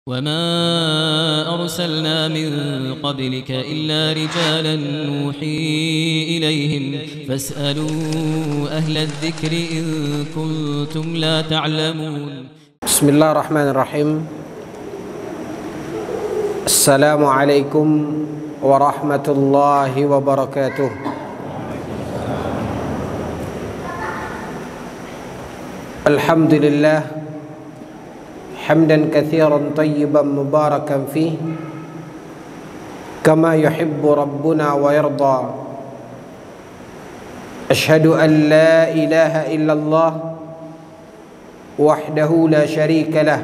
وما أرسلنا من قبلك إلا رجالا نوحي إليهم فاسألوا أهل الذكر إن كنتم لا تعلمون. بسم الله الرحمن الرحيم. السلام عليكم ورحمة الله وبركاته. الحمد لله حمدا كثيرا طيبا مباركا فيه كما يحب ربنا ويرضى. أشهد أن لا إله إلا الله وحده لا شريك له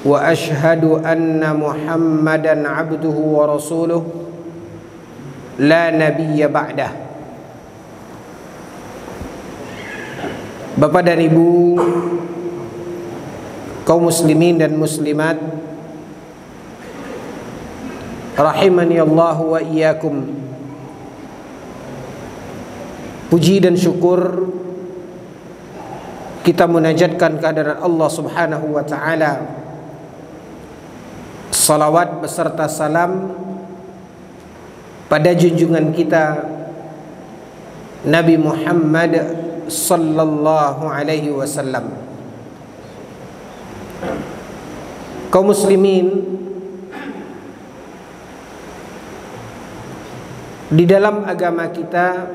وأشهد أن محمدا عبده ورسوله لا نبي بعده. Bapak dan Ibu kaum muslimin dan muslimat rahimani Allah wa iyyakum. Puji dan syukur kita munajatkan kehadirat Allah Subhanahu wa taala. Salawat beserta salam pada junjungan kita Nabi Muhammad sallallahu alaihi wasallam. Kaum muslimin, di dalam agama kita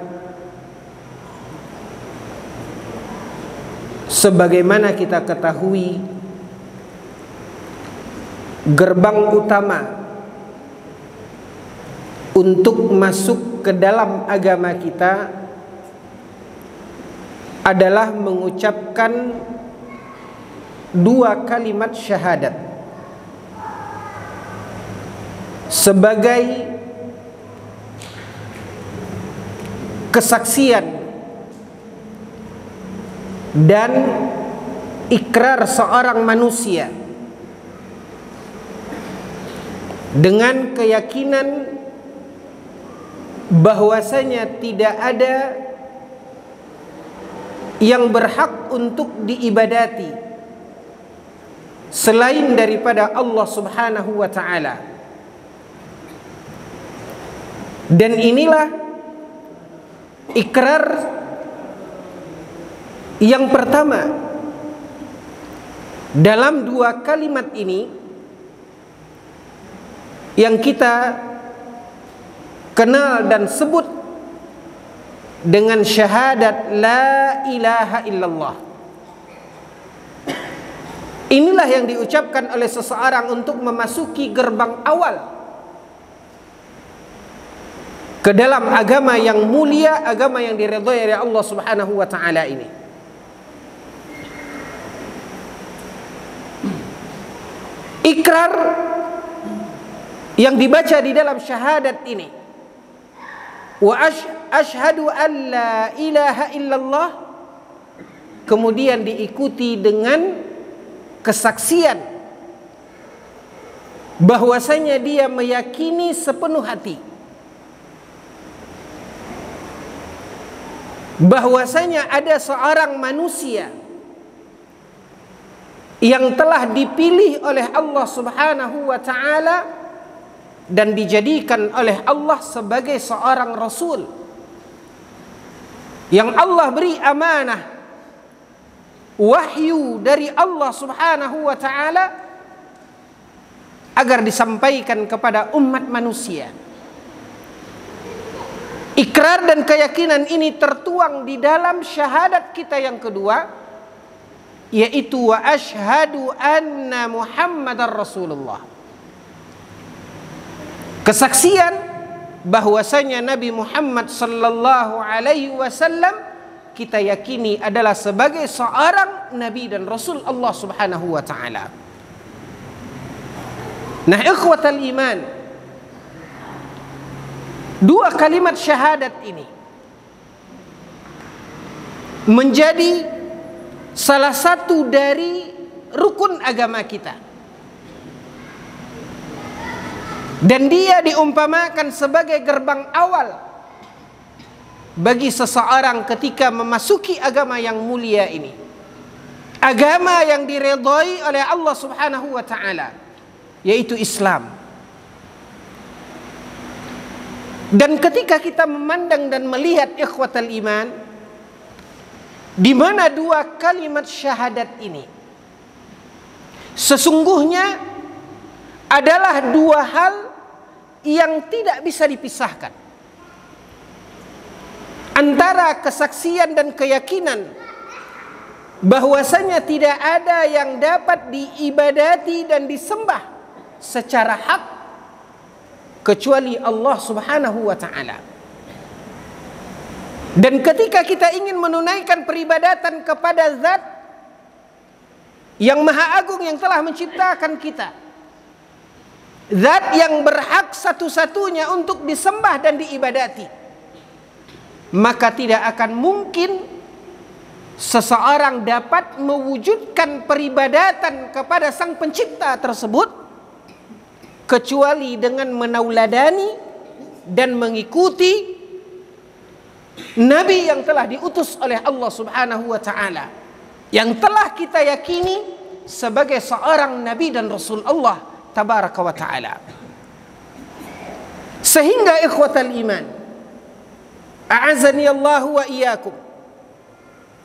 sebagaimana kita ketahui, gerbang utama untuk masuk ke dalam agama kita adalah mengucapkan dua kalimat syahadat sebagai kesaksian dan ikrar seorang manusia dengan keyakinan bahwasanya tidak ada yang berhak untuk diibadati selain daripada Allah Subhanahu wa ta'ala. Dan inilah ikrar yang pertama dalam dua kalimat ini yang kita kenal dan sebut dengan syahadat la ilaha illallah. Inilah yang diucapkan oleh seseorang untuk memasuki gerbang awal ke dalam agama yang mulia, agama yang diridhai oleh Allah Subhanahu wa taala ini. Ikrar yang dibaca di dalam syahadat ini, wa ashhadu an la ilaha illallah, kemudian diikuti dengan kesaksian bahwasanya dia meyakini sepenuh hati bahwasanya ada seorang manusia yang telah dipilih oleh Allah Subhanahu wa ta'ala dan dijadikan oleh Allah sebagai seorang rasul yang Allah beri amanah wahyu dari Allah Subhanahu wa ta'ala agar disampaikan kepada umat manusia. Ikrar dan keyakinan ini tertuang di dalam syahadat kita yang kedua, yaitu wa asyhadu anna Muhammadar Rasulullah. Kesaksian bahwasanya Nabi Muhammad sallallahu alaihi wasallam kita yakini adalah sebagai seorang nabi dan rasul Allah Subhanahu wa taala. Nah, ikhwatal iman, dua kalimat syahadat ini menjadi salah satu dari rukun agama kita. Dan dia diumpamakan sebagai gerbang awal bagi seseorang ketika memasuki agama yang mulia ini. agama yang diridhai oleh Allah Subhanahu wa taala, yaitu Islam. Dan ketika kita memandang dan melihat ikhwatal iman, di mana dua kalimat syahadat ini sesungguhnya adalah dua hal yang tidak bisa dipisahkan antara kesaksian dan keyakinan bahwasanya tidak ada yang dapat diibadati dan disembah secara hak kecuali Allah Subhanahu wa taala. Dan ketika kita ingin menunaikan peribadatan kepada zat yang maha agung yang telah menciptakan kita, zat yang berhak satu-satunya untuk disembah dan diibadati, maka tidak akan mungkin seseorang dapat mewujudkan peribadatan kepada sang pencipta tersebut kecuali dengan menauladani dan mengikuti Nabi yang telah diutus oleh Allah Subhanahu wa taala, yang telah kita yakini sebagai seorang nabi dan rasul Allah tabaraka wa taala. Sehingga ikhwatal iman, a'azani Allah wa iyyakum,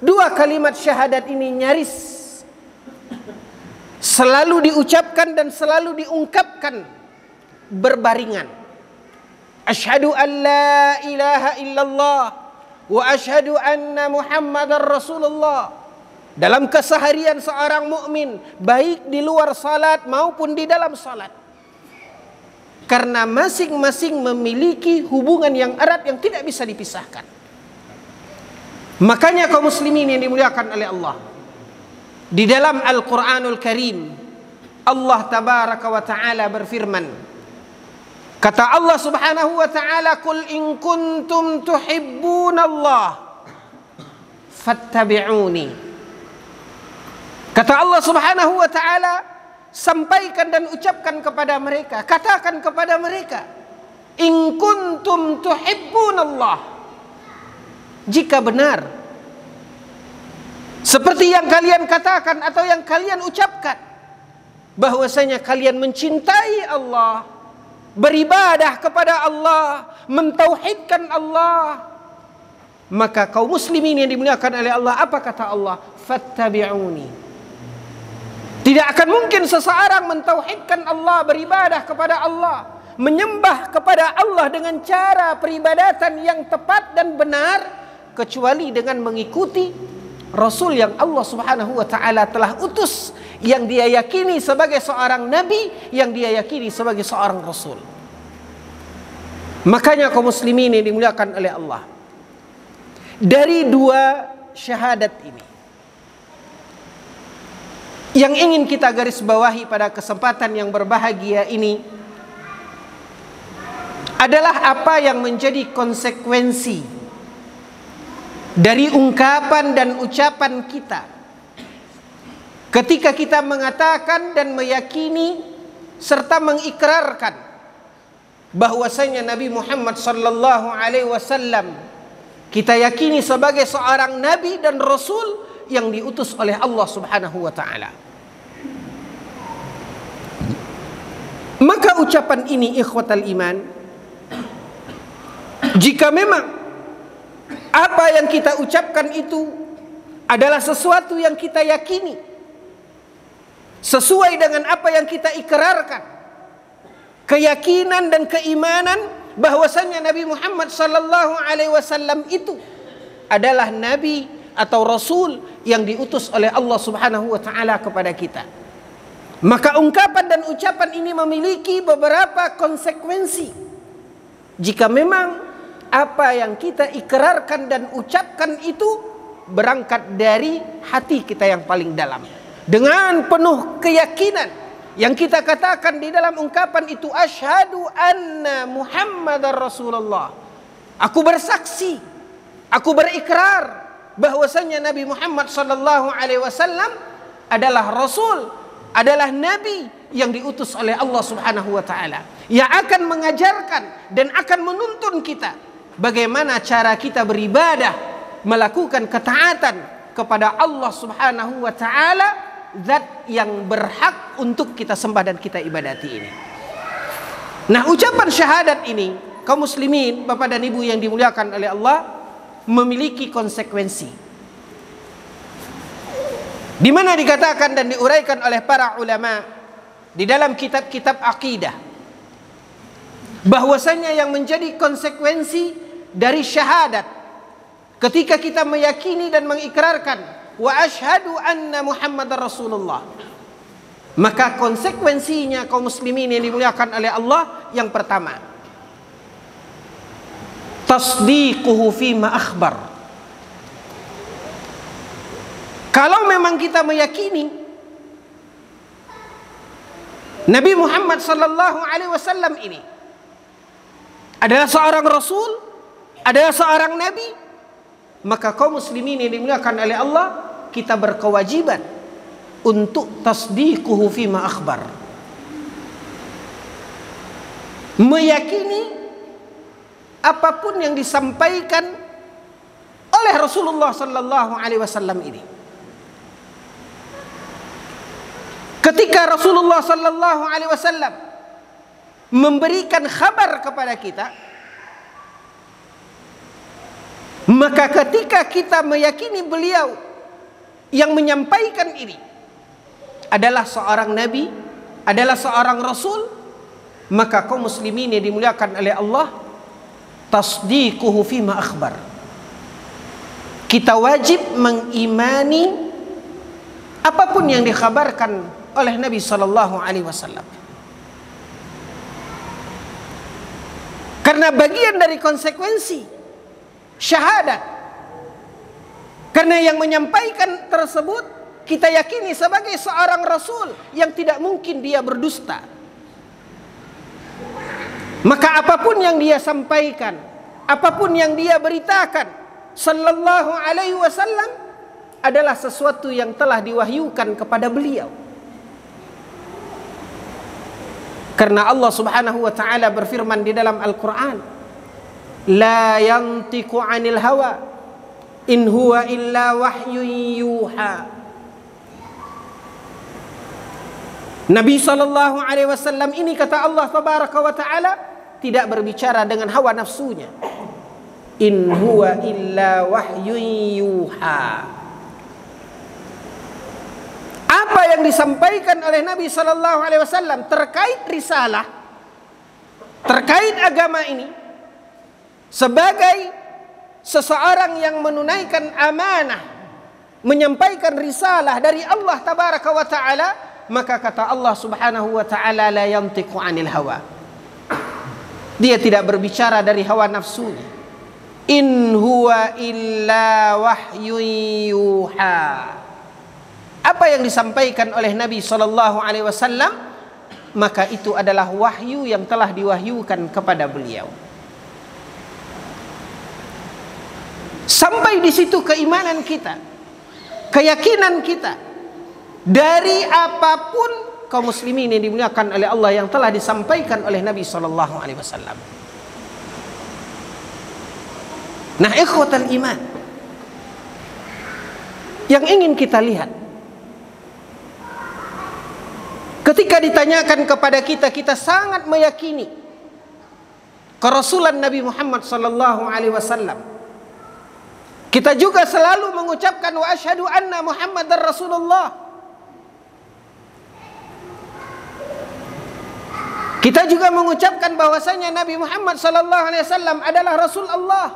dua kalimat syahadat ini nyaris selalu diucapkan dan selalu diungkapkan berbaringan. Asyhadu an la ilaha illallah wa asyhadu anna Muhammadar Rasulullah. Dalam keseharian seorang mukmin, baik di luar salat maupun di dalam salat, karena masing-masing memiliki hubungan yang erat yang tidak bisa dipisahkan. Makanya kaum muslimin yang dimuliakan oleh Allah, di dalam Al-Quranul Karim Allah tabaraka wa ta'ala berfirman, kata Allah Subhanahu wa ta'ala, qul in kuntum tuhibbunallah fattabi'uni. Kata Allah Subhanahu wa ta'ala, sampaikan dan ucapkan kepada mereka, katakan kepada mereka, in kuntum tuhibbunallah, jika benar seperti yang kalian katakan atau yang kalian ucapkan, bahwasanya kalian mencintai Allah, beribadah kepada Allah, mentauhidkan Allah, maka kaum muslimin yang dimuliakan oleh Allah, apa kata Allah? Fattabi'uni. Tidak akan mungkin seseorang mentauhidkan Allah, beribadah kepada Allah, menyembah kepada Allah dengan cara peribadatan yang tepat dan benar, kecuali dengan mengikuti Rasul yang Allah Subhanahu wa ta'ala telah utus, yang dia yakini sebagai seorang nabi, yang dia yakini sebagai seorang rasul. Makanya kaum muslimin yang dimuliakan oleh Allah, dari dua syahadat ini yang ingin kita garis bawahi pada kesempatan yang berbahagia ini adalah apa yang menjadi konsekuensi dari ungkapan dan ucapan kita ketika kita mengatakan dan meyakini serta mengikrarkan bahwasanya Nabi Muhammad sallallahu alaihi wasallam kita yakini sebagai seorang nabi dan rasul yang diutus oleh Allah Subhanahu wa taala. Maka ucapan ini ikhwatal iman, jika memang apa yang kita ucapkan itu adalah sesuatu yang kita yakini, sesuai dengan apa yang kita ikrarkan, keyakinan dan keimanan bahwasanya Nabi Muhammad sallallahu alaihi wasallam itu adalah nabi atau rasul yang diutus oleh Allah Subhanahu wa taala kepada kita, maka ungkapan dan ucapan ini memiliki beberapa konsekuensi. Jika memang apa yang kita ikrarkan dan ucapkan itu berangkat dari hati kita yang paling dalam, dengan penuh keyakinan yang kita katakan di dalam ungkapan itu, asyhadu anna Muhammadar Rasulullah, aku bersaksi, aku berikrar bahwasanya Nabi Muhammad sallallahu alaihi wasallam adalah rasul, adalah nabi yang diutus oleh Allah Subhanahu wa taala, yang akan mengajarkan dan akan menuntun kita bagaimana cara kita beribadah, melakukan ketaatan kepada Allah Subhanahu wa taala, zat yang berhak untuk kita sembah dan kita ibadati ini. Nah, ucapan syahadat ini, kaum muslimin, Bapak dan Ibu yang dimuliakan oleh Allah, memiliki konsekuensi. Di mana dikatakan dan diuraikan oleh para ulama di dalam kitab-kitab akidah bahwasanya yang menjadi konsekuensi dari syahadat ketika kita meyakini dan mengikrarkan wa asyhadu anna Muhammadar Rasulullah, maka konsekuensinya kaum muslimin yang dimuliakan oleh Allah, yang pertama, tasdiquhu fima akhbar. Kalau memang kita meyakini Nabi Muhammad sallallahu alaihi wasallam ini adalah seorang rasul, adalah seorang nabi, maka kaum muslimin yang dimuliakan oleh Allah, kita berkewajiban untuk tasdiquhu fima akhbar, meyakini apapun yang disampaikan oleh Rasulullah sallallahu alaihi wasallam ini. Ketika Rasulullah sallallahu alaihi wasallam memberikan kabar kepada kita, maka ketika kita meyakini beliau yang menyampaikan ini adalah seorang nabi, adalah seorang rasul, maka kaum muslimin yang dimuliakan oleh Allah, tasdiquhu fima akhbar. Kita wajib mengimani apapun yang dikhabarkan oleh Nabi sallallahu alaihi wasallam. Karena bagian dari konsekuensi syahadat, karena yang menyampaikan tersebut kita yakini sebagai seorang rasul yang tidak mungkin dia berdusta. Maka apapun yang dia sampaikan, apapun yang dia beritakan sallallahu alaihi wasallam adalah sesuatu yang telah diwahyukan kepada beliau. Karena Allah Subhanahu wa taala berfirman di dalam Al-Qur'an, la yantiqu 'anil hawa in huwa illa wahyun yuha. Nabi sallallahu alaihi wasallam ini, kata Allah tabaraka wa taala, tidak berbicara dengan hawa nafsunya. In huwa illa wahyun yuha. Apa yang disampaikan oleh Nabi sallallahu alaihi wasallam terkait risalah, terkait agama ini, sebagai seseorang yang menunaikan amanah, menyampaikan risalah dari Allah tabaraka wa taala, maka kata Allah Subhanahu wa taala, la yantiqu 'anil hawa. Dia tidak berbicara dari hawa nafsunya. In huwa illa wahyun yuha. Apa yang disampaikan oleh Nabi sallallahu alaihi wasallam, maka itu adalah wahyu yang telah diwahyukan kepada beliau. Sampai di situ keimanan kita, keyakinan kita dari apapun kaum muslimin yang dimuliakan oleh Allah yang telah disampaikan oleh Nabi sallallahu alaihi wasallam. Nah, ikhwatal iman, yang ingin kita lihat, ketika ditanyakan kepada kita, kita sangat meyakini kerasulan Nabi Muhammad sallallahu alaihi wasallam. Kita juga selalu mengucapkan wa asyhadu anna Muhammadar Rasulullah. Kita juga mengucapkan bahwasanya Nabi Muhammad sallallahu alaihi wasallam adalah Rasul Allah.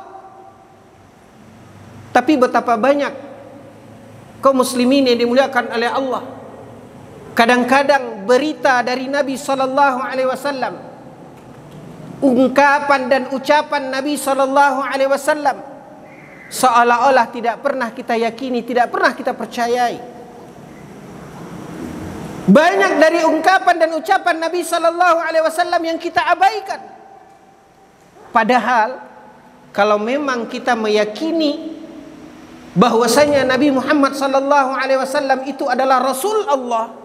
Tapi betapa banyak kaum muslimin yang dimuliakan oleh Allah, kadang-kadang berita dari Nabi sallallahu alaihi wasallam, ungkapan dan ucapan Nabi sallallahu alaihi wasallam seolah-olah tidak pernah kita yakini, tidak pernah kita percayai. Banyak dari ungkapan dan ucapan Nabi sallallahu alaihi wasallam yang kita abaikan. Padahal kalau memang kita meyakini bahwasanya Nabi Muhammad sallallahu alaihi wasallam itu adalah Rasul Allah,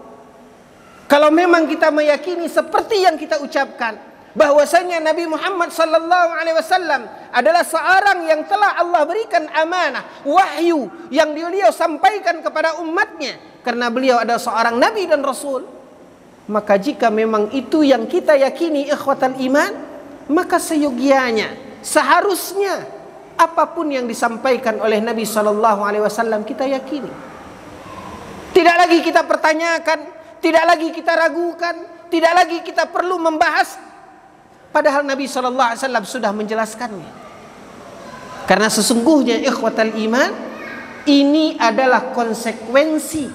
kalau memang kita meyakini seperti yang kita ucapkan, bahwasanya Nabi Muhammad sallallahu alaihi wasallam adalah seorang yang telah Allah berikan amanah wahyu yang beliau sampaikan kepada umatnya, karena beliau adalah seorang nabi dan rasul. Maka jika memang itu yang kita yakini ikhwatal iman, maka seyogianya, seharusnya apapun yang disampaikan oleh Nabi sallallahu alaihi wasallam kita yakini. Tidak lagi kita pertanyakan, tidak lagi kita ragukan, tidak lagi kita perlu membahas. Padahal Nabi SAW sudah menjelaskannya. Karena sesungguhnya ikhwatal iman, ini adalah konsekuensi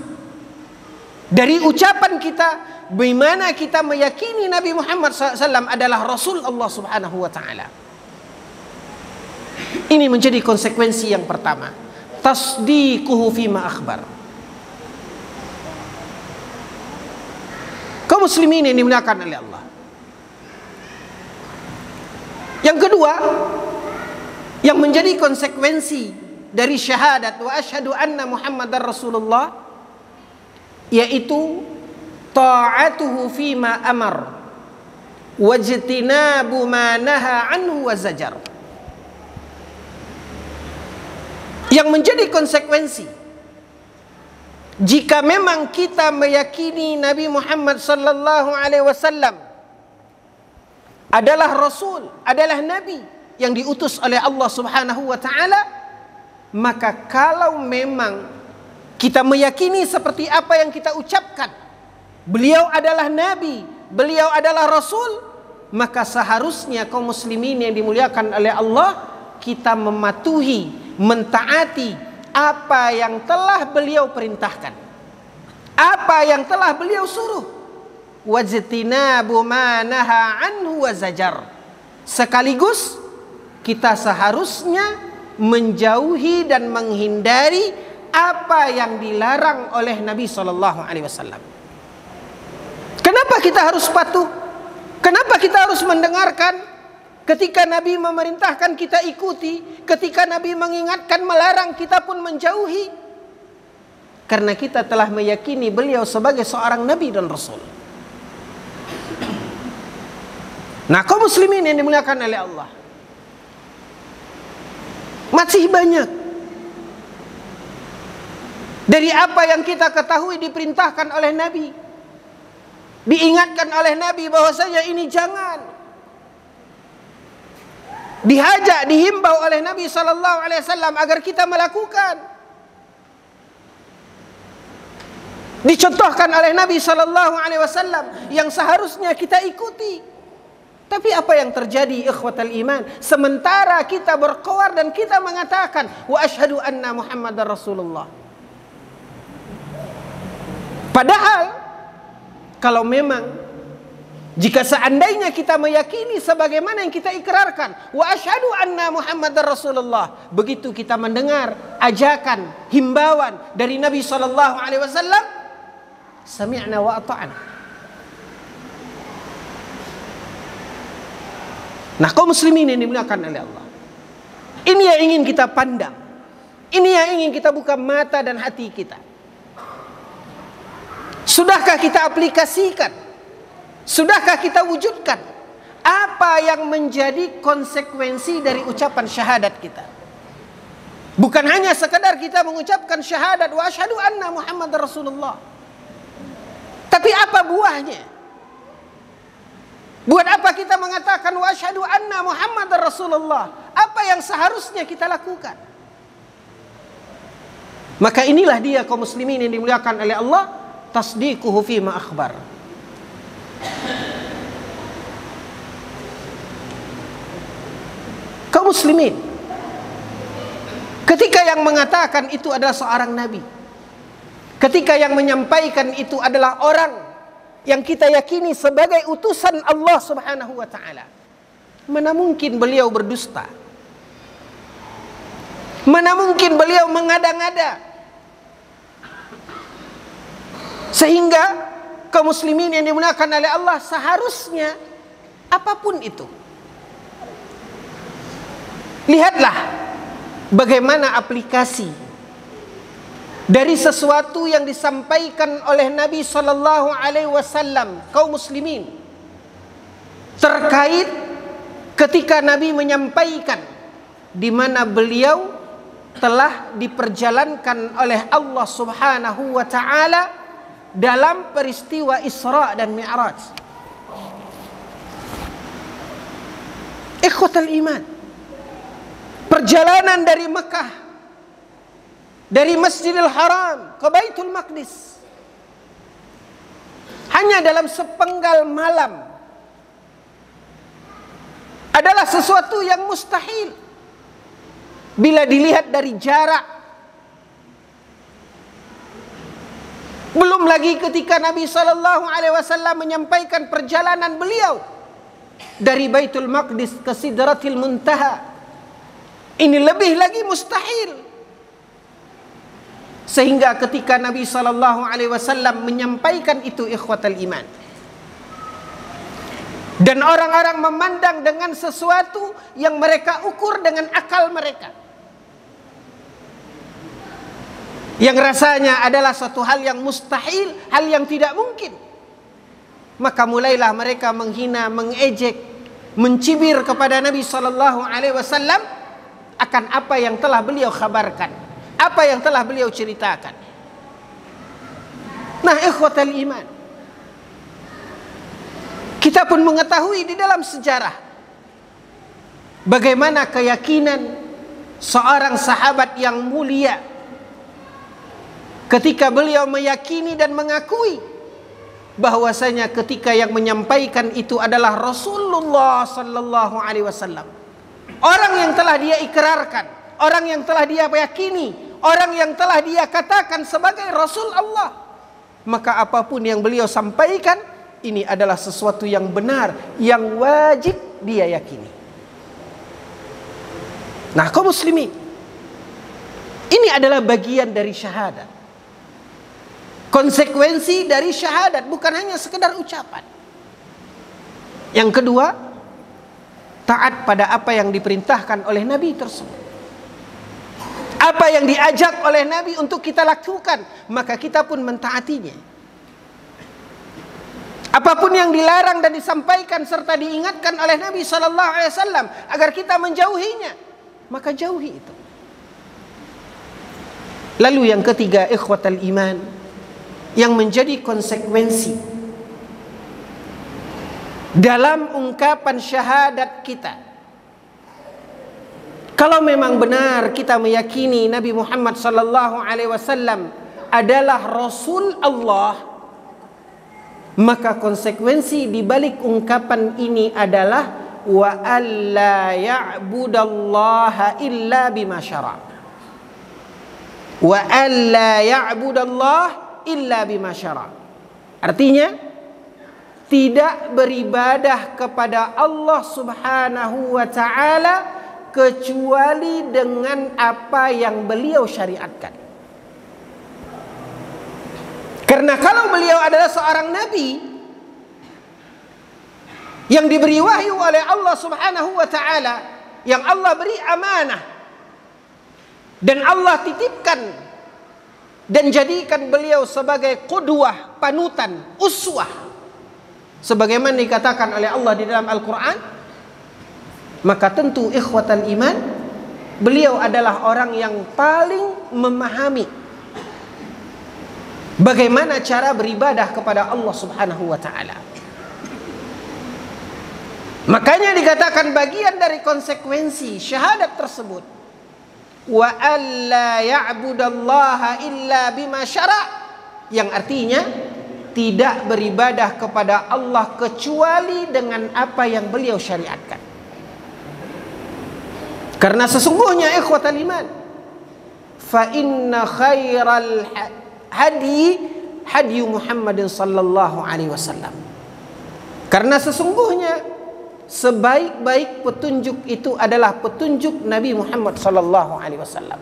dari ucapan kita, bagaimana kita meyakini Nabi Muhammad SAW adalah Rasul Allah Subhanahu wa Ta'ala. Ini menjadi konsekuensi yang pertama. Tasdiquhu fima akhbar. Kaum muslimin yang dimuliakan oleh Allah. Yang kedua, yang menjadi konsekuensi dari syahadat wa asyhadu anna Muhammadar Rasulullah, yaitu ta'atuhu fima amar wajtinabu ma naha anhu wa zajar. Yang menjadi konsekuensi jika memang kita meyakini Nabi Muhammad sallallahu alaihi wasallam adalah Rasul, adalah Nabi yang diutus oleh Allah Subhanahu wa Ta'ala, maka kalau memang kita meyakini seperti apa yang kita ucapkan, beliau adalah Nabi, beliau adalah Rasul, maka seharusnya kaum muslimin yang dimuliakan oleh Allah, kita mematuhi, mentaati apa yang telah beliau perintahkan, apa yang telah beliau suruh. Wajtinabu ma naha anhu wa zajar. Sekaligus kita seharusnya menjauhi dan menghindari apa yang dilarang oleh Nabi sallallahu alaihi wasallam. Kenapa kita harus patuh? Kenapa kita harus mendengarkan? Ketika Nabi memerintahkan kita ikuti, ketika Nabi mengingatkan melarang kita pun menjauhi. Karena kita telah meyakini beliau sebagai seorang nabi dan rasul. Nah, kaum muslimin yang dimuliakan oleh Allah, masih banyak dari apa yang kita ketahui diperintahkan oleh Nabi, diingatkan oleh Nabi bahwasanya ini jangan, dihajak, dihimbau oleh Nabi sallallahu alaihi wasallam agar kita melakukan, dicontohkan oleh Nabi sallallahu alaihi wasallam yang seharusnya kita ikuti. Tapi apa yang terjadi ikhwatal iman? Sementara kita berkoar dan kita mengatakan wa asyhadu anna Muhammadar Rasulullah. Padahal kalau memang jika seandainya kita meyakini sebagaimana yang kita ikrarkan wa asyhadu anna Muhammadar Rasulullah, begitu kita mendengar ajakan, himbauan dari Nabi sallallahu alaihi wasallam, sami'na wa ata'na. Nah, kaum muslimin yang dimuliakan oleh Allah, ini yang ingin kita pandang, ini yang ingin kita buka mata dan hati kita. Sudahkah kita aplikasikan? Sudahkah kita wujudkan apa yang menjadi konsekuensi dari ucapan syahadat kita? Bukan hanya sekadar kita mengucapkan syahadat wa asyhadu anna Muhammadar Rasulullah, tapi apa buahnya? Buat apa kita mengatakan wa asyhadu anna Muhammadar Rasulullah? Apa yang seharusnya kita lakukan? Maka inilah dia kaum muslimin yang dimuliakan oleh Allah, tasdiquhu fima akhbar. Kaum muslimin, ketika yang mengatakan itu adalah seorang nabi, ketika yang menyampaikan itu adalah orang yang kita yakini sebagai utusan Allah Subhanahu wa Ta'ala, mana mungkin beliau berdusta? Mana mungkin beliau mengada-ngada? Sehingga kaum muslimin yang dimuliakan oleh Allah, seharusnya apapun itu, lihatlah bagaimana aplikasi dari sesuatu yang disampaikan oleh Nabi sallallahu alaihi wasallam, kaum muslimin. terkait ketika Nabi menyampaikan di mana beliau telah diperjalankan oleh Allah Subhanahu wa taala dalam peristiwa Isra dan Mi'raj. Ikhwatal iman, perjalanan dari Mekah, dari Masjidil Haram ke Baitul Maqdis hanya dalam sepenggal malam adalah sesuatu yang mustahil bila dilihat dari jarak. Belum lagi ketika Nabi SAW menyampaikan perjalanan beliau dari Baitul Maqdis ke Sidratil Muntaha. Ini lebih lagi mustahil. Sehingga ketika Nabi SAW menyampaikan itu, ikhwatal iman, dan orang-orang memandang dengan sesuatu yang mereka ukur dengan akal mereka, yang rasanya adalah suatu hal yang mustahil, hal yang tidak mungkin, maka mulailah mereka menghina, mengejek, mencibir kepada Nabi SAW akan apa yang telah beliau khabarkan, apa yang telah beliau ceritakan. Nah, ikhwatal iman, kita pun mengetahui di dalam sejarah bagaimana keyakinan seorang sahabat yang mulia ketika beliau meyakini dan mengakui bahwasanya ketika yang menyampaikan itu adalah Rasulullah sallallahu alaihi wasallam, orang yang telah dia ikrarkan, orang yang telah dia yakini, orang yang telah dia katakan sebagai Rasul Allah, maka apapun yang beliau sampaikan ini adalah sesuatu yang benar, yang wajib dia yakini. Nah, kaum muslimin, ini adalah bagian dari syahadat, konsekuensi dari syahadat, bukan hanya sekedar ucapan. Yang kedua, taat pada apa yang diperintahkan oleh Nabi tersebut. Apa yang diajak oleh Nabi untuk kita lakukan, maka kita pun mentaatinya. Apapun yang dilarang dan disampaikan serta diingatkan oleh Nabi SAW agar kita menjauhinya, maka jauhi itu. Lalu yang ketiga, ikhwatal iman, yang menjadi konsekuensi dalam ungkapan syahadat kita, kalau memang benar kita meyakini Nabi Muhammad SAW adalah Rasul Allah, maka konsekuensi di balik ungkapan ini adalah wa alla ya'budallaha illa bima syara'. Wa alla ya'budallaha illa bima syara'. Artinya, tidak beribadah kepada Allah Subhanahu wa taala kecuali dengan apa yang beliau syariatkan. Karena kalau beliau adalah seorang nabi yang diberi wahyu oleh Allah Subhanahu wa taala, yang Allah beri amanah dan Allah titipkan dan jadikan beliau sebagai qudwah, panutan, uswah, sebagaimana dikatakan oleh Allah di dalam Al-Quran, maka tentu ikhwatal iman, beliau adalah orang yang paling memahami bagaimana cara beribadah kepada Allah Subhanahu wa taala. Makanya dikatakan bagian dari konsekuensi syahadat tersebut, wa alla ya'budallaha illa bima syara', yang artinya tidak beribadah kepada Allah kecuali dengan apa yang beliau syariatkan. Karena sesungguhnya ikhwatal iman, fa inna khairal hadi Muhammadin sallallahu alaihi wasallam. Karena sesungguhnya sebaik-baik petunjuk itu adalah petunjuk Nabi Muhammad sallallahu alaihi wasallam.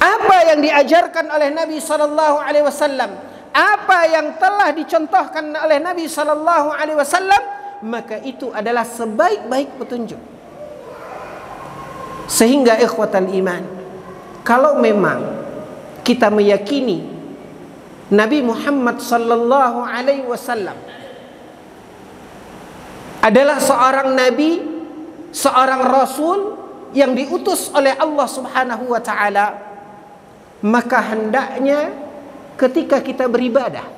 Apa yang diajarkan oleh Nabi sallallahu alaihi wasallam, apa yang telah dicontohkan oleh Nabi sallallahu alaihi wasallam, maka itu adalah sebaik-baik petunjuk. Sehingga ikhwatal iman, kalau memang kita meyakini Nabi Muhammad sallallahu alaihi wasallam adalah seorang nabi, seorang rasul yang diutus oleh Allah Subhanahu wa taala, maka hendaknya ketika kita beribadah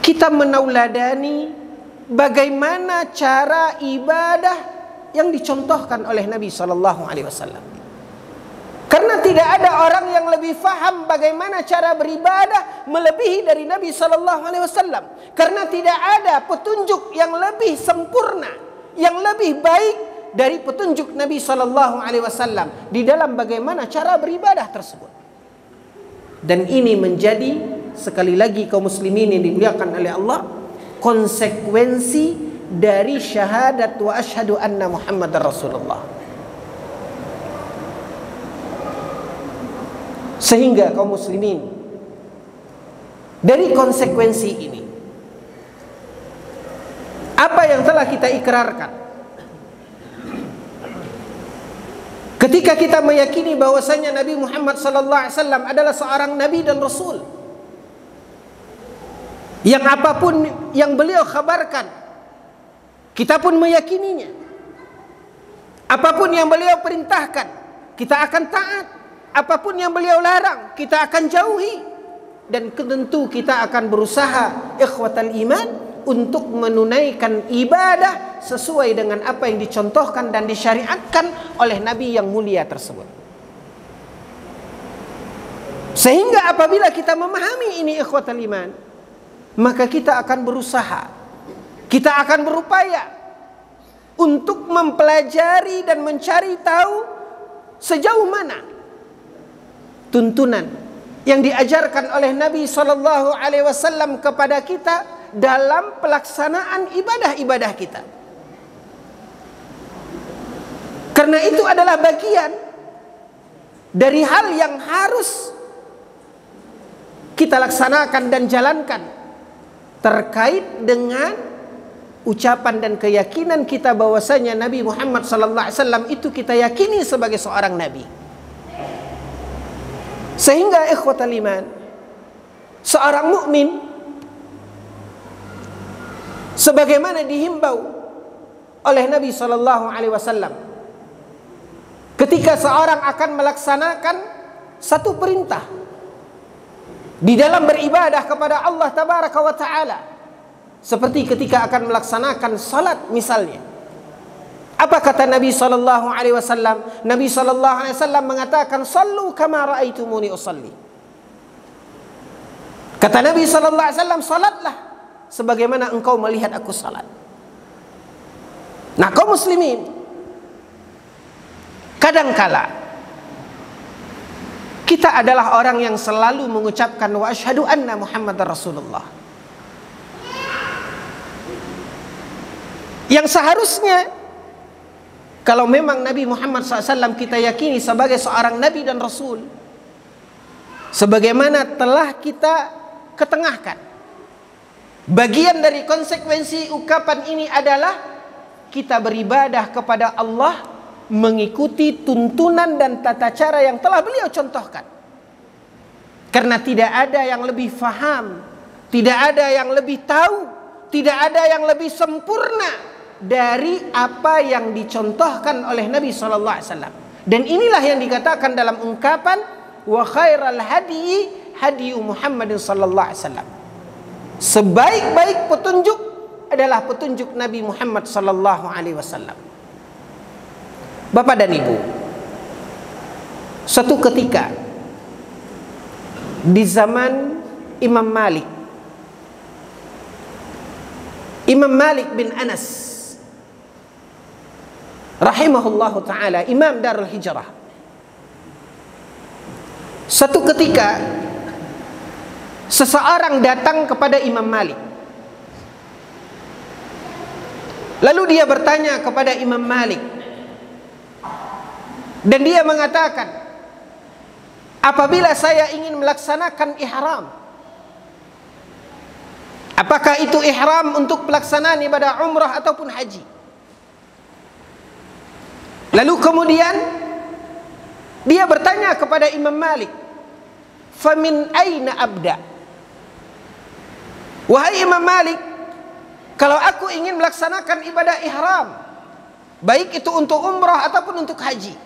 kita menauladani bagaimana cara ibadah yang dicontohkan oleh Nabi sallallahu alaihi wasallam. Karena tidak ada orang yang lebih faham bagaimana cara beribadah melebihi dari Nabi sallallahu alaihi wasallam. Karena tidak ada petunjuk yang lebih sempurna, yang lebih baik dari petunjuk Nabi sallallahu alaihi wasallam di dalam bagaimana cara beribadah tersebut. Dan ini menjadi sekali lagi kaum muslimin yang dimuliakan oleh Allah, konsekuensi dari syahadat wa asyhadu anna Muhammadar Rasulullah. Sehingga kaum muslimin, dari konsekuensi ini, apa yang telah kita ikrarkan ketika kita meyakini bahwasanya Nabi Muhammad sallallahu alaihi wasallam adalah seorang nabi dan rasul, yang apapun yang beliau khabarkan kita pun meyakininya, apapun yang beliau perintahkan kita akan taat, apapun yang beliau larang kita akan jauhi, dan tentu kita akan berusaha ikhwatal iman untuk menunaikan ibadah sesuai dengan apa yang dicontohkan dan disyariatkan oleh Nabi yang mulia tersebut. Sehingga apabila kita memahami ini ikhwatal iman, maka kita akan berusaha, kita akan berupaya untuk mempelajari dan mencari tahu sejauh mana tuntunan yang diajarkan oleh Nabi sallallahu alaihi wasallam kepada kita dalam pelaksanaan ibadah-ibadah kita. Karena itu adalah bagian dari hal yang harus kita laksanakan dan jalankan terkait dengan ucapan dan keyakinan kita bahwasanya Nabi Muhammad sallallahu alaihi wasallam itu kita yakini sebagai seorang nabi. Sehingga ikhwatal iman, seorang mukmin sebagaimana dihimbau oleh Nabi sallallahu alaihi wasallam ketika seorang akan melaksanakan satu perintah di dalam beribadah kepada Allah tabaraka wa taala, seperti ketika akan melaksanakan salat misalnya. Apa kata Nabi sallallahu alaihi wasallam? Nabi sallallahu alaihi wasallam mengatakan, "Shallu kama raaitumuni usalli." Kata Nabi sallallahu alaihi wasallam, salatlah sebagaimana engkau melihat aku salat. Nah, kaum muslimin, kadangkala kita adalah orang yang selalu mengucapkan wa asyhadu anna Muhammadar Rasulullah, yang seharusnya kalau memang Nabi Muhammad SAW kita yakini sebagai seorang Nabi dan Rasul, sebagaimana telah kita ketengahkan, bagian dari konsekuensi ucapan ini adalah kita beribadah kepada Allah mengikuti tuntunan dan tata cara yang telah beliau contohkan. Karena tidak ada yang lebih faham, tidak ada yang lebih tahu, tidak ada yang lebih sempurna dari apa yang dicontohkan oleh Nabi sallallahu alaihi wasallam. Dan inilah yang dikatakan dalam ungkapan wa khairal hadi hadiyu Muhammadin sallallahu alaihi wasallam. Sebaik-baik petunjuk adalah petunjuk Nabi Muhammad sallallahu alaihi wasallam. Bapak dan Ibu, suatu ketika di zaman Imam Malik bin Anas rahimahullahu ta'ala, Imam Darul Hijrah, satu ketika seseorang datang kepada Imam Malik. Lalu dia bertanya kepada Imam Malik, dan dia mengatakan, apabila saya ingin melaksanakan ihram, apakah itu ihram untuk pelaksanaan ibadah umrah ataupun haji? Lalu kemudian dia bertanya kepada Imam Malik, "Famin aina abda?" Wahai Imam Malik, Kalau aku ingin melaksanakan ibadah ihram, baik itu untuk umrah ataupun untuk haji,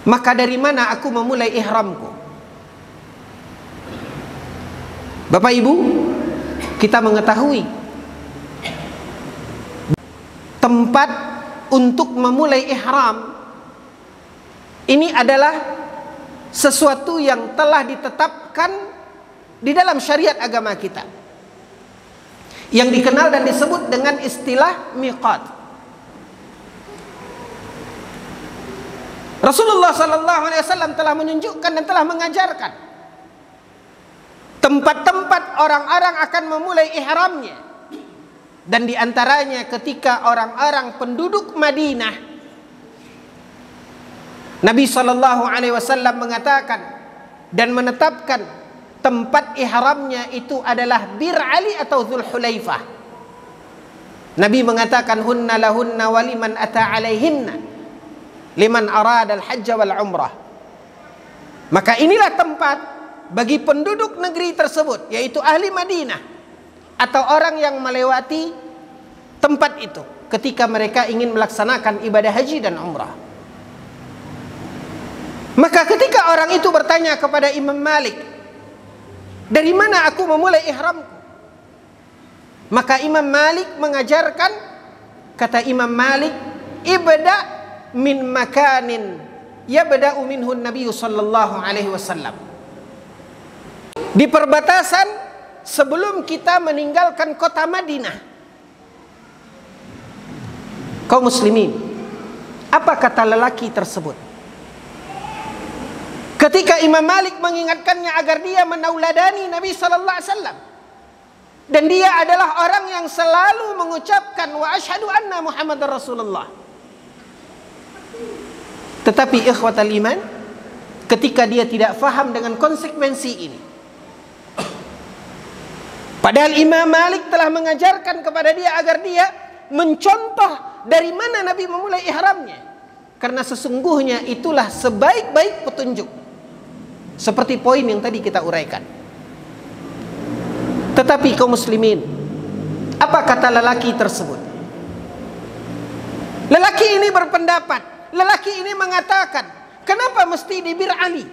maka dari mana aku memulai ihramku? Bapak Ibu, kita mengetahui tempat untuk memulai ihram ini adalah sesuatu yang telah ditetapkan di dalam syariat agama kita, yang dikenal dan disebut dengan istilah miqat. Rasulullah sallallahu alaihi wasallam telah menunjukkan dan telah mengajarkan tempat-tempat orang-orang akan memulai ihramnya, dan diantaranya ketika orang-orang penduduk Madinah, Nabi sallallahu alaihi wasallam mengatakan dan menetapkan tempat ihramnya itu adalah Bir Ali atau Dzul Hulaifah. Nabi mengatakan hunna lahunna waliman ata alaihinna liman arada al-hajj wal umrah. Maka inilah tempat bagi penduduk negeri tersebut, yaitu ahli Madinah atau orang yang melewati tempat itu ketika mereka ingin melaksanakan ibadah haji dan umrah. Maka ketika orang itu bertanya kepada Imam Malik, dari mana aku memulai ihramku? Maka Imam Malik mengajarkan, kata Imam Malik, ibda min makanin yabda'u minhu Nabi sallallahu alaihi wasallam. Di perbatasan sebelum kita meninggalkan kota Madinah. Kaum muslimin, apa kata lelaki tersebut? Ketika Imam Malik mengingatkannya agar dia menauladani Nabi sallallahu alaihi wasallam, dan dia adalah orang yang selalu mengucapkan wa asyhadu anna Muhammadar Rasulullah. Tetapi ikhwatal iman, ketika dia tidak faham dengan konsekuensi ini, padahal Imam Malik telah mengajarkan kepada dia agar dia mencontoh dari mana Nabi memulai ihramnya, karena sesungguhnya itulah sebaik-baik petunjuk, seperti poin yang tadi kita uraikan. Tetapi kaum muslimin, apa kata lelaki tersebut? Lelaki ini berpendapat, lelaki ini mengatakan, kenapa mesti di Bir Ali?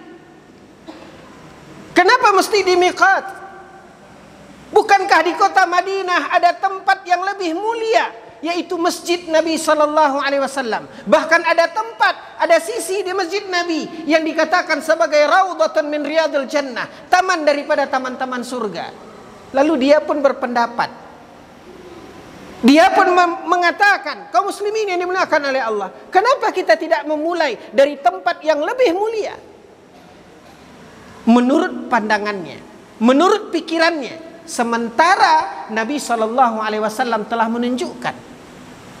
Kenapa mesti di miqat? Bukankah di kota Madinah ada tempat yang lebih mulia, yaitu Masjid Nabi sallallahu alaihi wasallam? Bahkan ada tempat, ada sisi di Masjid Nabi yang dikatakan sebagai raudhatun min riyadil jannah, taman daripada taman-taman surga. Lalu dia pun berpendapat, dia pun mengatakan, kaum muslimin yang dimuliakan oleh Allah, kenapa kita tidak memulai dari tempat yang lebih mulia? Menurut pandangannya, menurut pikirannya, sementara Nabi SAW telah menunjukkan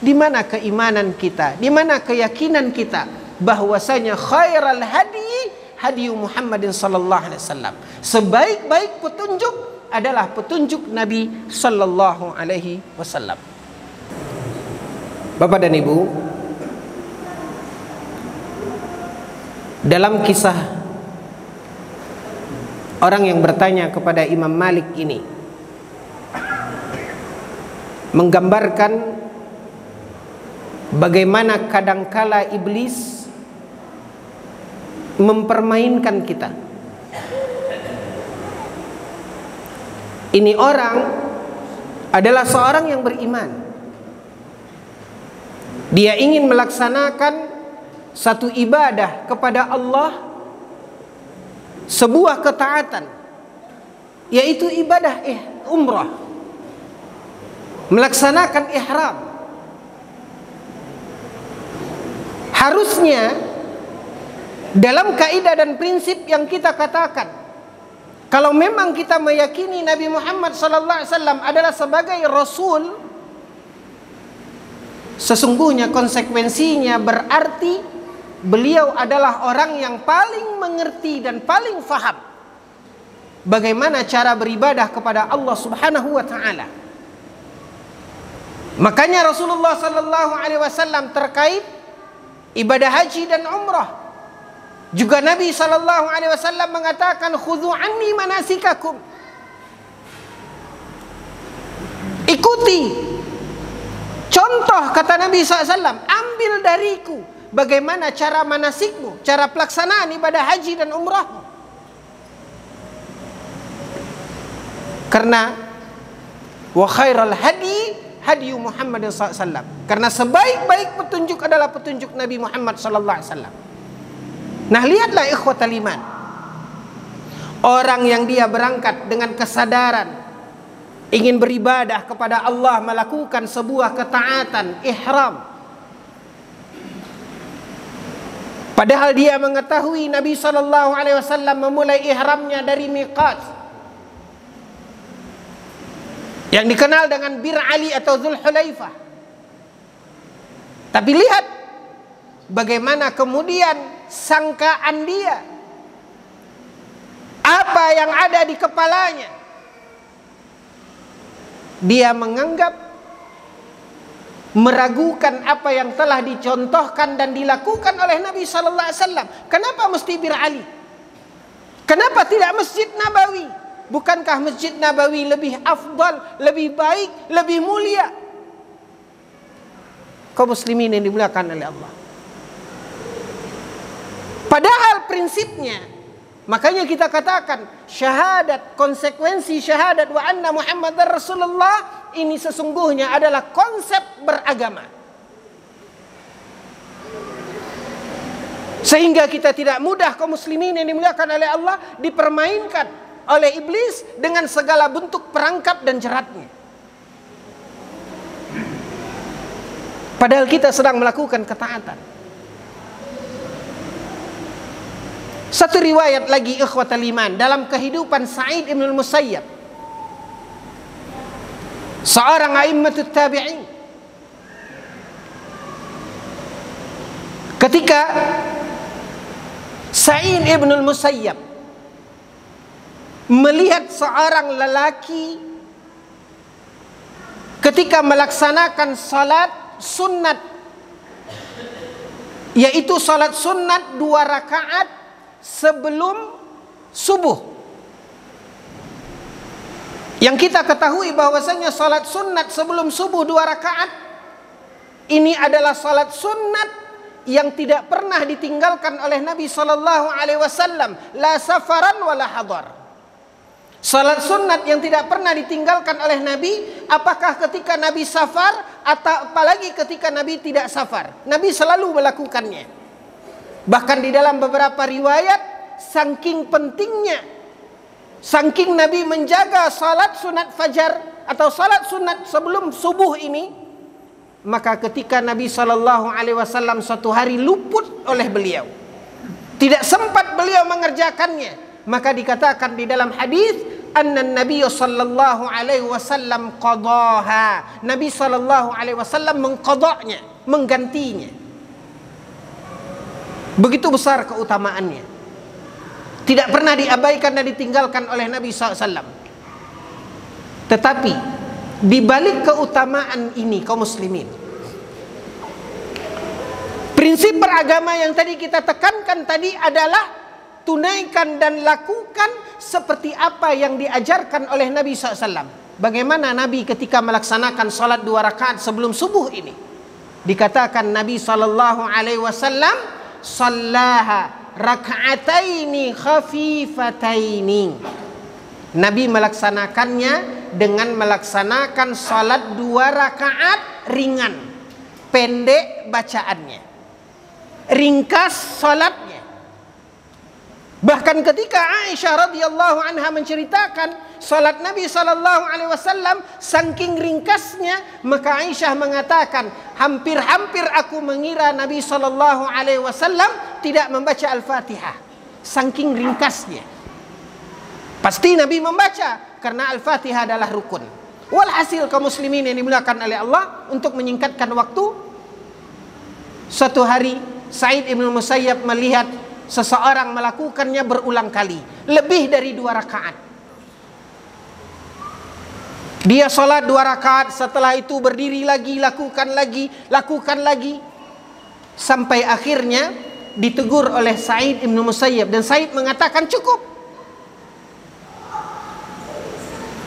di mana keimanan kita, di mana keyakinan kita bahwasanya khairal hadi Muhammadin sallallahu alaihi wasallam. Sebaik-baik petunjuk adalah petunjuk Nabi sallallahu alaihi wasallam. Bapak dan Ibu, dalam kisah orang yang bertanya kepada Imam Malik ini menggambarkan bagaimana kadangkala iblis mempermainkan kita. Ini orang adalah seorang yang beriman. Dia ingin melaksanakan satu ibadah kepada Allah, sebuah ketaatan, yaitu ibadah umrah, melaksanakan ihram. Harusnya dalam kaidah dan prinsip yang kita katakan, kalau memang kita meyakini Nabi Muhammad SAW adalah sebagai Rasul, sesungguhnya konsekuensinya berarti beliau adalah orang yang paling mengerti dan paling faham bagaimana cara beribadah kepada Allah Subhanahu wa taala. Makanya Rasulullah SAW terkait ibadah haji dan umrah, juga Nabi SAW mengatakan khudhu anni manasikakum. Ikuti contoh kata Nabi SAW, ambil dariku bagaimana cara manasikmu, cara pelaksanaan ibadah haji dan umrahmu. Karena wa khairal hadi hadi Muhammad SAW, karena sebaik-baik petunjuk adalah petunjuk Nabi Muhammad SAW. Nah, lihatlah ikhwatal iman, orang yang dia berangkat dengan kesadaran ingin beribadah kepada Allah, melakukan sebuah ketaatan ihram, padahal dia mengetahui Nabi SAW memulai ihramnya dari miqat yang dikenal dengan Bir Ali atau Dzulhulaifah. Tapi lihat bagaimana kemudian sangkaan dia, apa yang ada di kepalanya. Dia menganggap, meragukan apa yang telah dicontohkan dan dilakukan oleh Nabi Sallallahu Alaihi Wasallam. Kenapa mesti Bir Ali? Kenapa tidak Masjid Nabawi? Bukankah Masjid Nabawi lebih afdal, lebih baik, lebih mulia? Kaum muslimin yang dimuliakan oleh Allah. Padahal prinsipnya, makanya kita katakan syahadat, konsekuensi syahadat wa anna Muhammadar Rasulullah ini sesungguhnya adalah konsep beragama. Sehingga kita tidak mudah kaum muslimin yang dimuliakan oleh Allah dipermainkan oleh iblis dengan segala bentuk perangkap dan jeratnya. Padahal kita sedang melakukan ketaatan. Satu riwayat lagi ikhwatal iman dalam kehidupan Sa'id ibn al-Musayyab, seorang a'immatut tabi'in. Ketika Sa'id ibn al-Musayyab melihat seorang lelaki ketika melaksanakan salat sunnat, yaitu salat sunnat 2 rakaat sebelum subuh. Yang kita ketahui bahwasanya salat sunnat sebelum subuh 2 rakaat ini adalah salat sunnat yang tidak pernah ditinggalkan oleh Nabi Sallallahu Alaihi Wasallam, la safaran wala hadar. Salat sunnat yang tidak pernah ditinggalkan oleh Nabi, apakah ketika Nabi safar atau apalagi ketika Nabi tidak safar. Nabi selalu melakukannya. Bahkan di dalam beberapa riwayat, saking pentingnya, saking Nabi menjaga salat sunat fajar atau salat sunat sebelum subuh ini, maka ketika Nabi SAW suatu hari luput oleh beliau, tidak sempat beliau mengerjakannya, maka dikatakan di dalam hadis anna Nabi sallallahu alaihi wasallam qadaha. Nabi sallallahu alaihi wasallam mengqadanya, menggantinya. Begitu besar keutamaannya. Tidak pernah diabaikan dan ditinggalkan oleh Nabi SAW. Tetapi di balik keutamaan ini kaum muslimin, prinsip beragama yang tadi kita tekankan tadi adalah tunaikan dan lakukan seperti apa yang diajarkan oleh Nabi SAW. Bagaimana Nabi ketika melaksanakan salat 2 rakaat sebelum subuh ini? Dikatakan Nabi SAW sallaha rak'ataini khafifataini. Nabi melaksanakannya dengan melaksanakan salat 2 rakaat ringan, pendek bacaannya, ringkas salatnya. Bahkan ketika Aisyah radhiyallahu anha menceritakan salat Nabi sallallahu alaihi wasallam saking ringkasnya, maka Aisyah mengatakan, hampir-hampir aku mengira Nabi sallallahu alaihi wasallam tidak membaca Al-Fatihah, saking ringkasnya. Pasti Nabi membaca karena Al-Fatihah adalah rukun. Walhasil kaum muslimin yang dimuliakan oleh Allah, untuk menyingkatkan waktu, suatu hari Sa'id ibn Musayyab melihat seseorang melakukannya berulang kali, lebih dari 2 rakaat. Dia sholat 2 rakaat, setelah itu berdiri lagi, lakukan lagi, sampai akhirnya ditegur oleh Sa'id ibn Musayyab, dan Sa'id mengatakan cukup.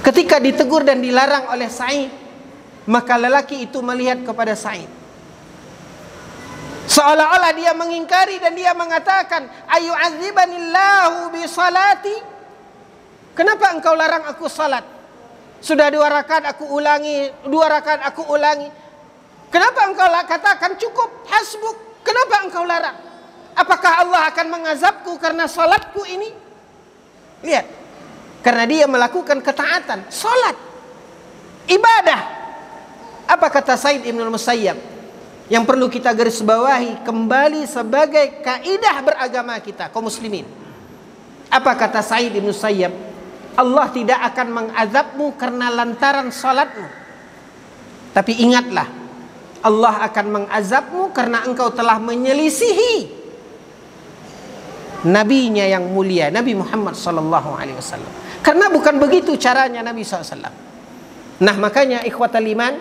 Ketika ditegur dan dilarang oleh Sa'id, Maka lelaki itu melihat kepada Sa'id, seolah-olah dia mengingkari dan dia mengatakan, ayu'adzibanillahu bi salati? Kenapa engkau larang aku salat? Sudah 2 rakaat aku ulangi, 2 rakaat aku ulangi. Kenapa engkau katakan cukup, hasbuk? Kenapa engkau larang? Apakah Allah akan mengazabku karena salatku ini? Lihat, karena dia melakukan ketaatan, salat, ibadah. Apa kata Said Ibn Musayyab yang perlu kita garis bawahi kembali sebagai kaidah beragama kita kaum muslimin? Apa kata Said Ibn Musayyab? Allah tidak akan mengazabmu karena lantaran salatmu, tapi ingatlah, Allah akan mengazabmu karena engkau telah menyelisihi nabinya yang mulia, Nabi Muhammad SAW. Karena bukan begitu caranya Nabi SAW. Nah, makanya ikhwatal iman,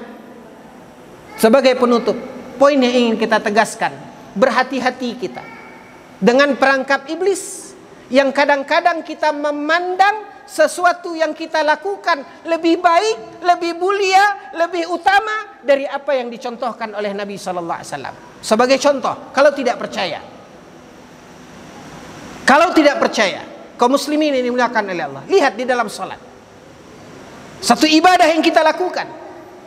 sebagai penutup, poin yang ingin kita tegaskan, berhati-hati kita dengan perangkap iblis yang kadang-kadang kita memandang sesuatu yang kita lakukan lebih baik, lebih mulia, lebih utama dari apa yang dicontohkan oleh Nabi sallallahu alaihi wasallam. Sebagai contoh, kalau tidak percaya, kaum muslimin ini dimuliakan oleh Allah, lihat di dalam salat. Satu ibadah yang kita lakukan,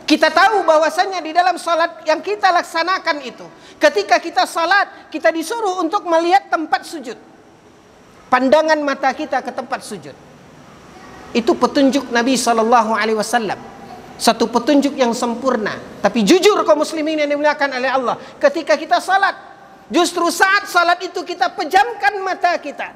kita tahu bahwasanya di dalam salat yang kita laksanakan itu, ketika kita salat, kita disuruh untuk melihat tempat sujud. Pandangan mata kita ke tempat sujud. Itu petunjuk Nabi SAW. Satu petunjuk yang sempurna. Tapi jujur kaum muslimin yang dimuliakan oleh Allah, ketika kita salat, justru saat salat itu kita pejamkan mata kita.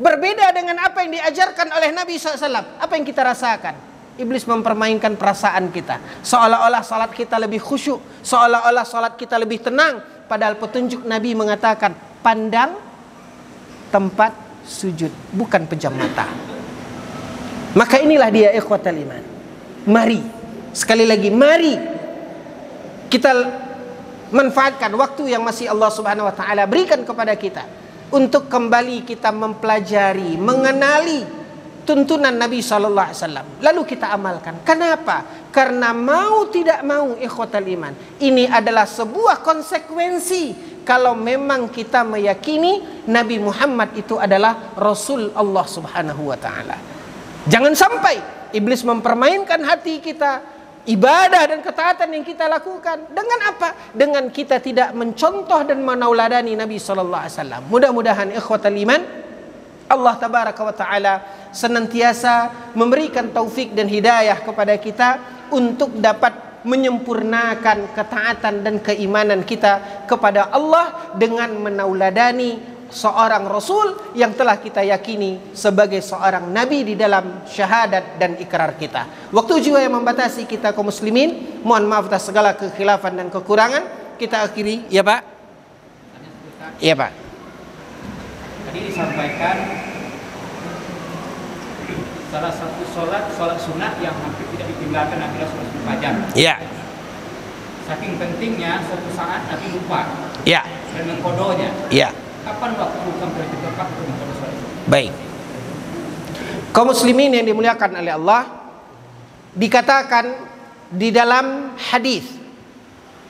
Berbeda dengan apa yang diajarkan oleh Nabi SAW. Apa yang kita rasakan? Iblis mempermainkan perasaan kita, seolah-olah salat kita lebih khusyuk, seolah-olah salat kita lebih tenang. Padahal petunjuk Nabi mengatakan, pandang tempat sujud, bukan pejam mata. Maka inilah dia ikhwatal iman. Mari, sekali lagi, mari kita manfaatkan waktu yang masih Allah Subhanahu wa taala berikan kepada kita untuk kembali kita mempelajari, mengenali tuntunan Nabi sallallahu alaihi wasallam, lalu kita amalkan. Kenapa? Karena mau tidak mau ikhwatal iman, ini adalah sebuah konsekuensi kalau memang kita meyakini Nabi Muhammad itu adalah Rasul Allah Subhanahu wa taala. Jangan sampai iblis mempermainkan hati kita, ibadah dan ketaatan yang kita lakukan dengan apa? Dengan kita tidak mencontoh dan menauladani Nabi sallallahu alaihi wasallam. Mudah-mudahan ikhwatal iman, Allah tabaraka wa taala senantiasa memberikan taufik dan hidayah kepada kita untuk dapat menyempurnakan ketaatan dan keimanan kita kepada Allah dengan menauladani seorang Rasul yang telah kita yakini sebagai seorang Nabi di dalam syahadat dan ikrar kita. Waktu jiwa yang membatasi kita kaum muslimin, mohon maaf atas segala kekhilafan dan kekurangan. Kita akhiri, ya Pak? Iya Pak. Tadi disampaikan salah satu sholat sunat yang hampir tidak ditinggalkan adalah sholat fajar. Iya. Saking pentingnya, suatu saat Nabi lupa. Iya. Dan mengkodonya. Iya. Kapan waktu sampai tepat untuk mengkodoh sholat? Baik. Kaum muslimin yang dimuliakan oleh Allah, dikatakan di dalam hadis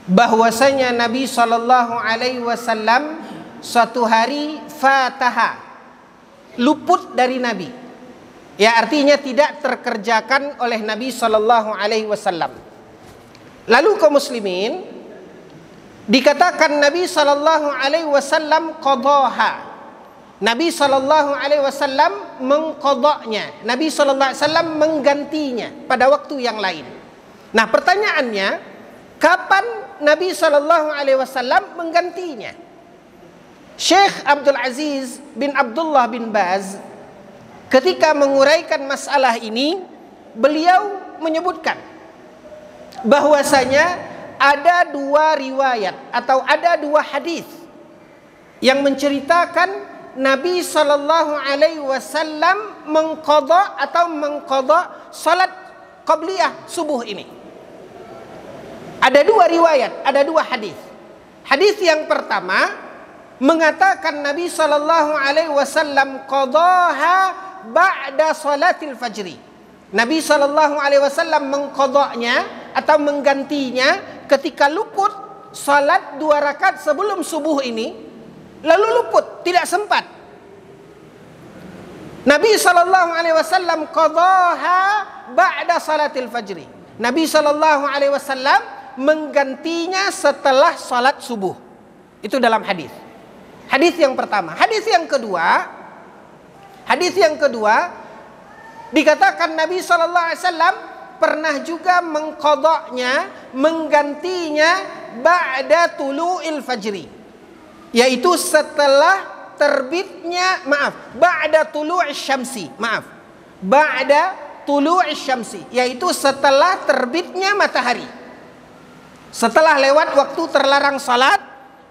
bahwasanya Nabi SAW suatu hari fataha, luput dari Nabi. Ya, artinya tidak terkerjakan oleh Nabi SAW. Lalu kaum muslimin, dikatakan Nabi SAW qadaha. Nabi SAW mengqadanya. Nabi SAW menggantinya pada waktu yang lain. Nah, pertanyaannya, kapan Nabi SAW menggantinya? Syekh Abdul Aziz bin Abdullah bin Baz ketika menguraikan masalah ini, beliau menyebutkan bahwasanya ada 2 riwayat atau ada 2 hadis yang menceritakan Nabi SAW mengqadha atau mengqadha salat qabliyah subuh ini. Ada 2 riwayat, ada 2 hadis. Hadis yang pertama mengatakan Nabi SAW qadhaha ba'da salatil fajri. Nabi SAW mengqadhanya atau menggantinya ketika luput salat 2 rakaat sebelum subuh ini, lalu luput, tidak sempat. Nabi SAW qadaha ba'da salatil fajri. Nabi SAW menggantinya setelah salat subuh. Itu dalam hadis. Hadis yang pertama. Hadis yang kedua dikatakan Nabi SAW pernah juga mengqadanya, menggantinya ba'da tulu'il fajri, yaitu setelah terbitnya, ba'da tulu'is syamsi, ba'da tulu'is syamsi, yaitu setelah terbitnya matahari. Setelah lewat waktu terlarang salat,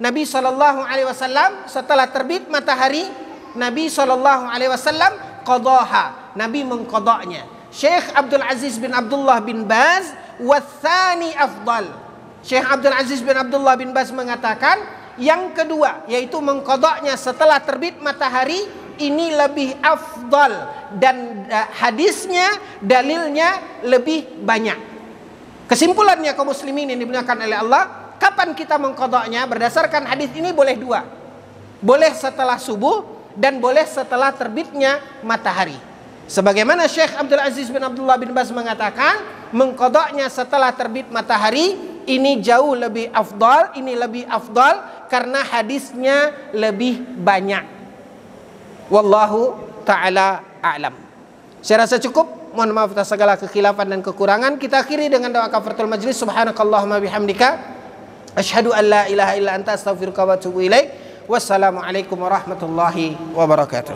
Nabi SAW setelah terbit matahari, Nabi SAW qadaha, Nabi mengqadanya. Syekh Abdul Aziz bin Abdullah bin Baz wathani afdal. Syekh Abdul Aziz bin Abdullah bin Baz mengatakan yang kedua, yaitu mengqadanya setelah terbit matahari, ini lebih afdal dan hadisnya, dalilnya lebih banyak. Kesimpulannya kaum muslimin yang dimuliakan oleh Allah, kapan kita mengqadanya? Berdasarkan hadis ini boleh 2. Boleh setelah subuh dan boleh setelah terbitnya matahari. Sebagaimana Syekh Abdul Aziz bin Abdullah bin Baz mengatakan, mengqadanya setelah terbit matahari ini jauh lebih afdal, ini lebih afdal karena hadisnya lebih banyak. Wallahu ta'ala a'lam. Saya rasa cukup. Mohon maaf atas segala kekhilafan dan kekurangan. Kita akhiri dengan doa kafaratul majlis. Subhanakallahumma bihamdika asyhadu an la ilaha illa anta astaghfiruka wa atubu ilaik. Wassalamualaikum warahmatullahi wabarakatuh.